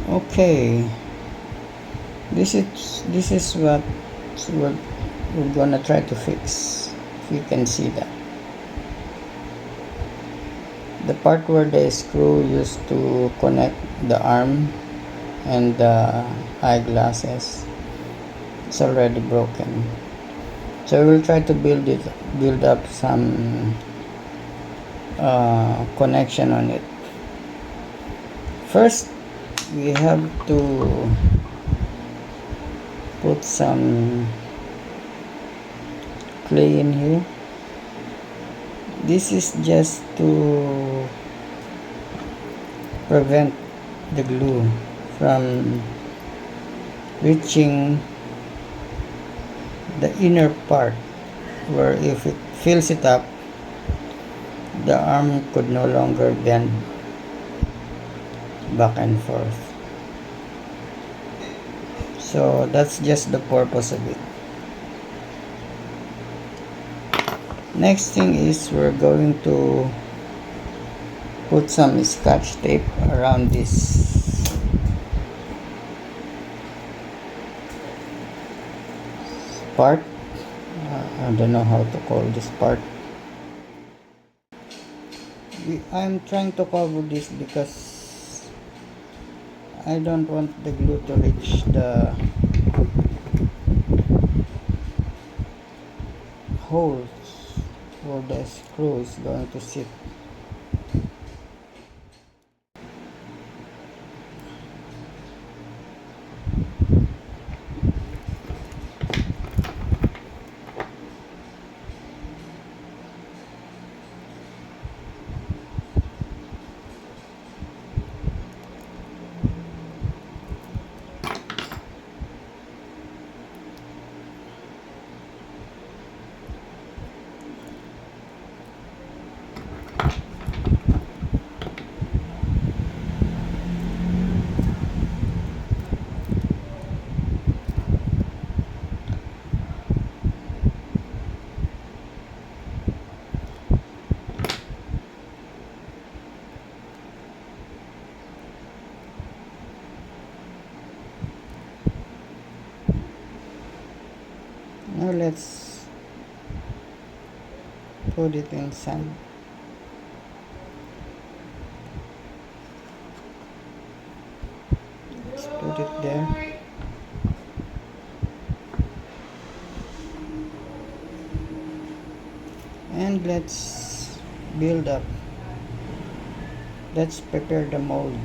Okay, this is what we're, we're gonna try to fix. If you can see that, the part where the screw used to connect the arm and the eyeglasses, it's already broken. So we'll try to build up some connection on it. First, we have to put some clay in here. This is just to prevent the glue from reaching the inner part, where if it fills it up, the arm could no longer bend back and forth. So that's just the purpose of it. Next thing is we're going to put some scotch tape around this part. I don't know how to call this part. I'm trying to cover this because I don't want the glue to reach the holes where the screw is going to sit. Now let's put it inside. Let's put it there. And let's build up. Let's prepare the mold.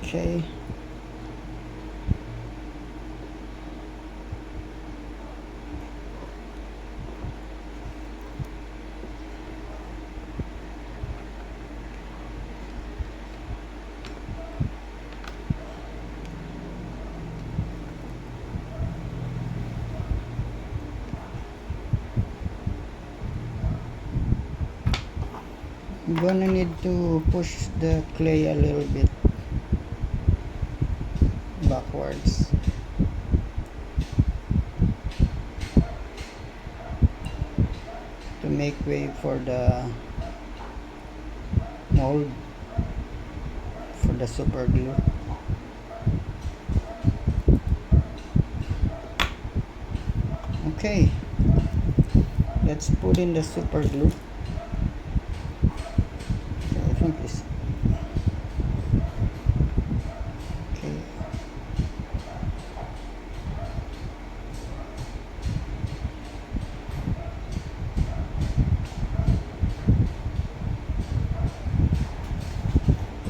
Okay. I'm gonna need to push the clay a little bit backwards. To make way for the mold for the super glue. Okay, let's put in the super glue. I think it's okay.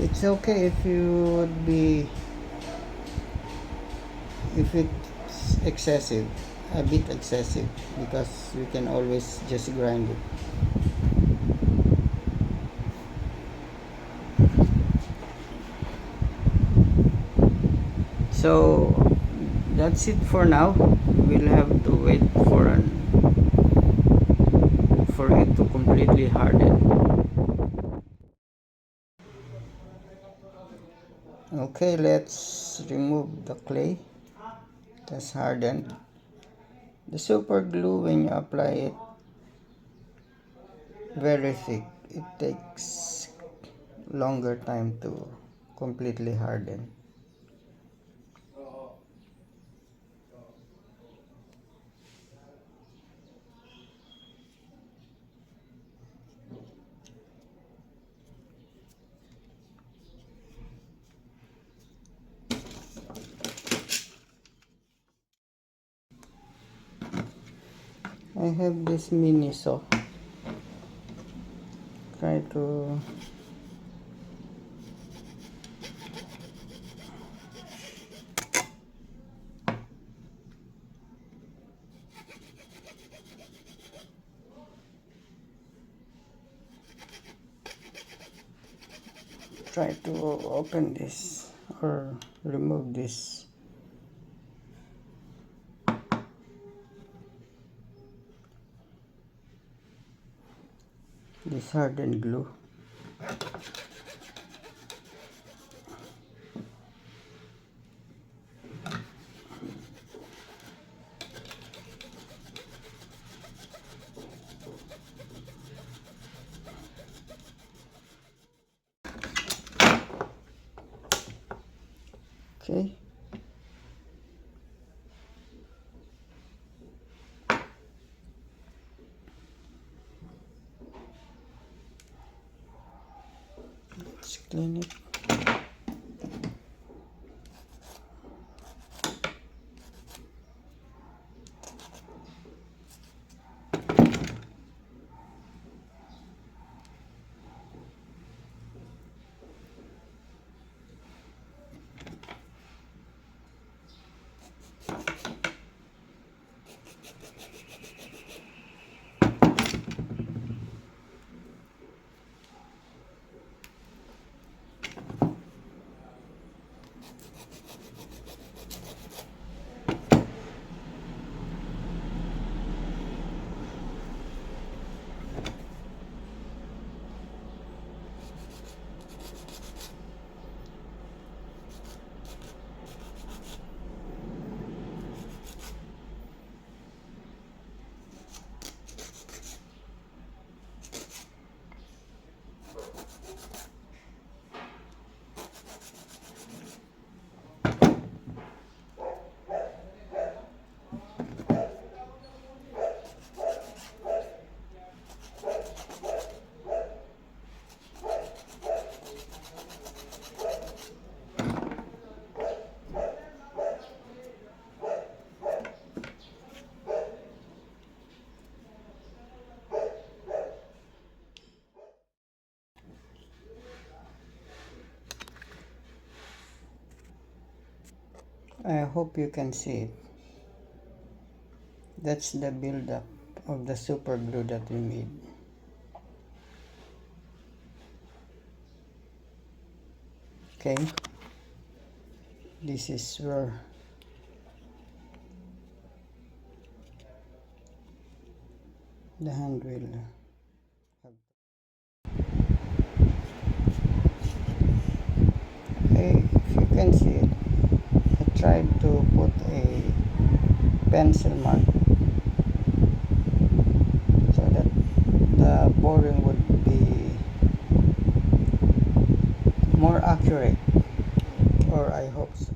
It's okay if you would be, if it's excessive, a bit excessive, because we can always just grind it. So that's it for now. We'll have to wait for it to completely harden. Okay, let's remove the clay that's hardened. The super glue, when you apply it very thick, it takes longer time to completely harden. I have this mini saw. Try to open this or remove this hardened glue. Okay. Let's clean it. I hope you can see it. That's the build-up of the super glue that we made. Okay, this is where the hand will have. Hey, if you can see it, I tried to put a pencil mark so that the boring would be more accurate, or I hope so.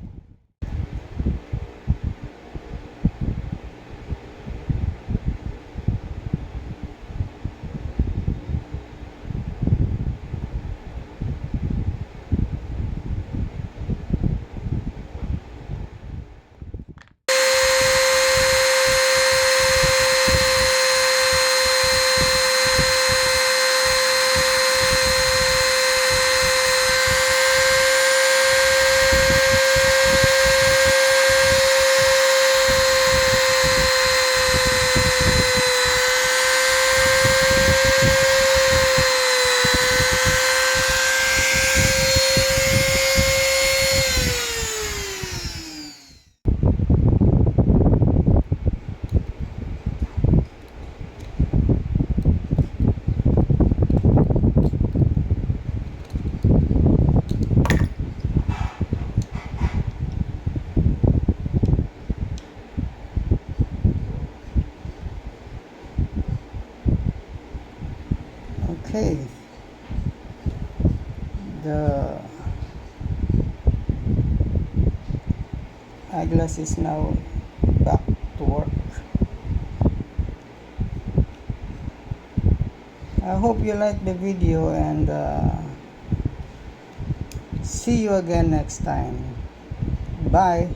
Okay, the eyeglass is now back to work. I hope you like the video, and see you again next time. Bye.